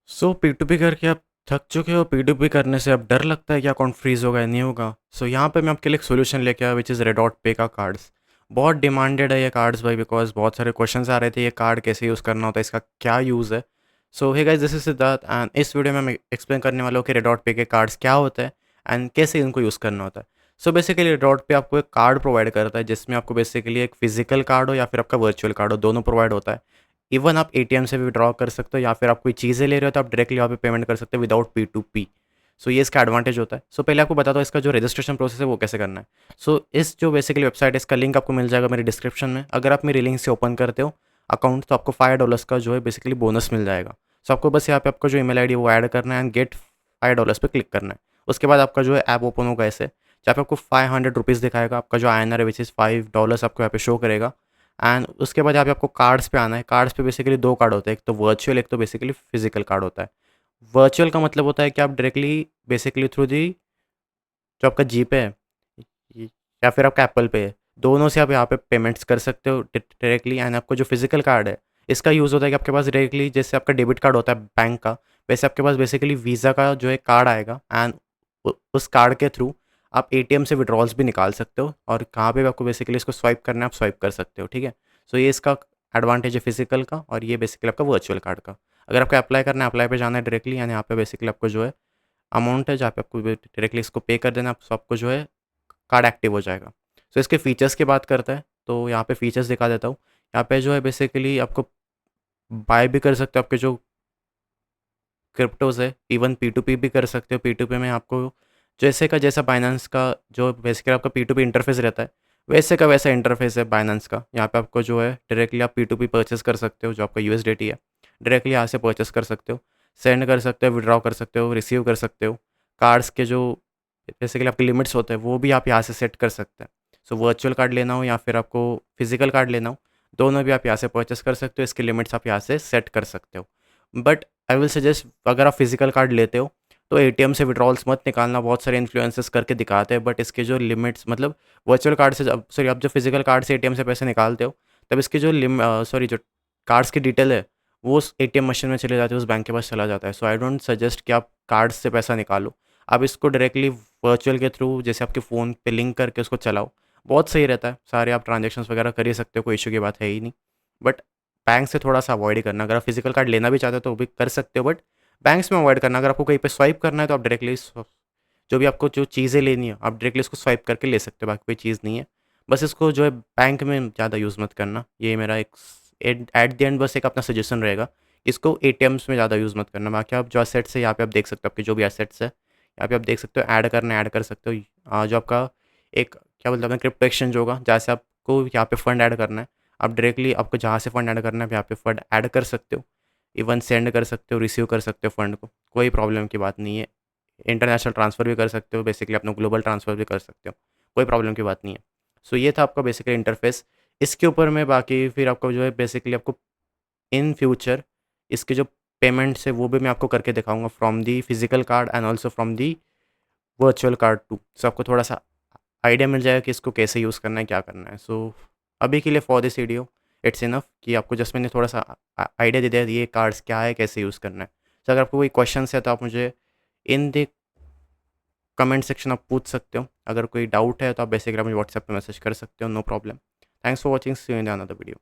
सो P2P करके आप थक चुके हो। P2P करने से अब डर लगता है कि अकाउंट फ्रीज होगा या नहीं होगा। सो यहाँ पे मैं आपके लिए एक सोल्यूशन लेके आया विच इज़ रेडॉट पे का कार्ड्स। बहुत डिमांडेड है ये कार्ड्स भाई, बिकॉज बहुत सारे क्वेश्चंस आ रहे थे ये कार्ड कैसे यूज़ करना होता है, इसका क्या यूज़ है। So hey guys, this is Siddharth and इस वीडियो में मैं एक्सप्लेन करने वाला हूँ कि रेडॉट पे के कार्ड्स क्या होते हैं एंड कैसे इनको यूज़ करना होता है। सो बेसिकली रेडॉट पे आपको एक कार्ड प्रोवाइड करता है जिसमें आपको बेसिकली एक फिजिकल कार्ड हो या फिर आपका वर्चुअल कार्ड हो, दोनों प्रोवाइड होता है। इवन आप एटीएम से भी विड्रॉ कर सकते हो या फिर आप कोई चीज़ें ले रहे हो तो आप डायरेक्टली वहाँ पे पेमेंट कर सकते हो विदाउट P2P। सो ये इसका एडवांटेज होता है। सो पहले आपको बता दो इसका जो रजिस्ट्रेशन प्रोसेस है वो कैसे करना है। सो इस जो बेसिकली वेबसाइट है इसका लिंक आपको मिल जाएगा मेरे डिस्क्रिप्शन में। अगर आप मेरी लिंक से ओपन करते हो अकाउंट तो आपको $5 का जो है बेसिकली बोनस मिल जाएगा। सो आपको बस यहाँ पे आपका जो ईमेल आईडी वो ऐड करना है एंड गेट $5 पे क्लिक करना है। उसके बाद आपका जो है ऐप ओपन होगा ऐसे, जहाँ पे आपको ₹500 दिखाएगा। आपका जो INR है विच इज़ $5 आपको यहाँ पे शो करेगा। एंड उसके बाद यहाँ पे आपको कार्ड्स पे आना है। कार्ड्स पे बेसिकली दो कार्ड होते हैं, एक तो वर्चुअल, एक तो बेसिकली फिजिकल कार्ड होता है। वर्चुअल का मतलब होता है कि आप डायरेक्टली बेसिकली थ्रू दी जो आपका जीपे है ये- या फिर आपका एप्पल पे है, दोनों से आप यहाँ पे पेमेंट्स कर सकते हो डायरेक्टली। एंड आपको जो फिजिकल कार्ड है इसका यूज़ होता है कि आपके पास डायरेक्टली जैसे आपका डेबिट कार्ड होता है बैंक का, वैसे आपके पास बेसिकली वीज़ा का जो है कार्ड आएगा एंड उस कार्ड के थ्रू आप एटीएम से विड्रॉल्स भी निकाल सकते हो और कहाँ पे भी आपको बेसिकली इसको स्वाइप करना है आप स्वाइप कर सकते हो, ठीक है। सो ये इसका एडवांटेज है फिजिकल का और ये बेसिकली आपका वर्चुअल कार्ड का। अगर आपको अप्लाई करना है, अप्लाई पे जाना है डायरेक्टली एंड यहाँ पे बेसिकली आपको जो है अमाउंट है जहाँ पे आपको डायरेक्टली इसको पे कर देना, आप आपको जो है कार्ड एक्टिव हो जाएगा। सो इसके फीचर्स की बात करते हैं तो यहाँ पे फीचर्स दिखा देता हूँ। यहाँ पे जो है बेसिकली आपको बाय भी कर सकते हो आपके जो क्रिप्टोज़ है, इवन P2P भी कर सकते हो। P2P में आपको जैसे का जैसा बाइनेंस का जो बेसिकली आपका P2P इंटरफेस रहता है, वैसे का वैसा इंटरफेस है बाइनेंस का। यहाँ पे आपको जो है डायरेक्टली आप P2P परचेस कर सकते हो, जो आपका USDT है, डायरेक्टली यहाँ से परचेस कर सकते हो, सेंड कर सकते हो, विड्रॉ कर सकते हो, रिसीव कर सकते हो। कार्ड्स के जो बेसिकली आपके लिमिट्स होते हैं वो भी आप यहाँ से सेट कर सकते हैं। सो वर्चुअल कार्ड लेना हो या फिर आपको फिजिकल कार्ड लेना हो, दोनों भी आप यहाँ से परचेस कर सकते हो। इसके लिमिट्स आप यहाँ से सेट कर सकते हो। बट आई विल सजेस्ट अगर आप फिजिकल कार्ड लेते हो तो एटीएम से विड्रॉल्स मत निकालना। बहुत सारे इन्फ्लुएंसर्स करके दिखाते हैं बट इसके जो लिमिट्स मतलब वर्चुअल कार्ड से जब सॉरी आप जब फिजिकल कार्ड से एटीएम से पैसे निकालते हो तब इसकी जो सॉरी जो कार्ड्स की डिटेल है वो उस एटीएम मशीन में चले जाती है, उस बैंक के पास चला जाता है। सो आई डोंट सजेस्ट कि आप कार्ड्स से पैसा निकालो। आप इसको डायरेक्टली वर्चुअल के थ्रू जैसे आपके फ़ोन पे लिंक करके उसको चलाओ, बहुत सही रहता है। सारे आप ट्रांजेक्शन्स वगैरह कर ही सकते हो, कोई इशू की बात है ही नहीं। बट बैंक से थोड़ा-सा अवॉइड ही करना। अगर आप फिजिकल कार्ड लेना भी चाहते हो तो वो भी कर सकते हो बट बैंक्स में अवॉइड करना। अगर आपको कहीं पे स्वाइप करना है तो आप डायरेक्टली जो भी आपको जो चीज़ें लेनी है आप डायरेक्टली इसको स्वाइप करके ले सकते हो, बाकी कोई चीज़ नहीं है। बस इसको जो है बैंक में ज़्यादा यूज़ मत करना। ये मेरा एक एट एट द एंड बस एक अपना सजेशन रहेगा। इसको एटीएम्स में ज़्यादा यूज़ मत करना। बाकी आप जो एसेट्स है यहाँ पे आप देख सकते हो, आपके जो भी एसेट्स है यहाँ पे आप देख सकते हो, ऐड करना है ऐड कर सकते हो। जो आपका एक क्या बोलते हैं अपना क्रिप्टो एक्सचेंज होगा जहाँ से आपको यहाँ पे फंड ऐड करना है, आप डायरेक्टली आपको जहाँ से फंड ऐड करना है आप यहाँ पे फंड ऐड कर सकते हो। इवन सेंड कर सकते हो, रिसीव कर सकते हो फंड को, कोई प्रॉब्लम की बात नहीं है। इंटरनेशनल ट्रांसफ़र भी कर सकते हो, बेसिकली अपना ग्लोबल ट्रांसफ़र भी कर सकते हो, कोई प्रॉब्लम की बात नहीं है। सो ये था आपका बेसिकली इंटरफेस। इसके ऊपर में बाकी फिर आपको जो है बेसिकली आपको इन फ्यूचर इसके जो पेमेंट्स है वो भी मैं आपको करके दिखाऊंगा from the physical card and also from the virtual card too. So आपको थोड़ा सा आइडिया मिल जाएगा कि इसको कैसे यूज़ करना है, क्या करना है। सो अभी के लिए for this video it's enough कि आपको जस्ट मैंने थोड़ा सा आइडिया दे दिया ये कार्ड्स क्या है, कैसे यूज़ करना है। सो अगर आपको कोई क्वेश्चन है तो आप मुझे इन द कमेंट सेक्शन आप पूछ सकते हो। अगर कोई डाउट है तो आप बेसिकली मुझे व्हाट्सएप पे मैसेज कर सकते हो, no problem. Thanks for watching, see you in another video.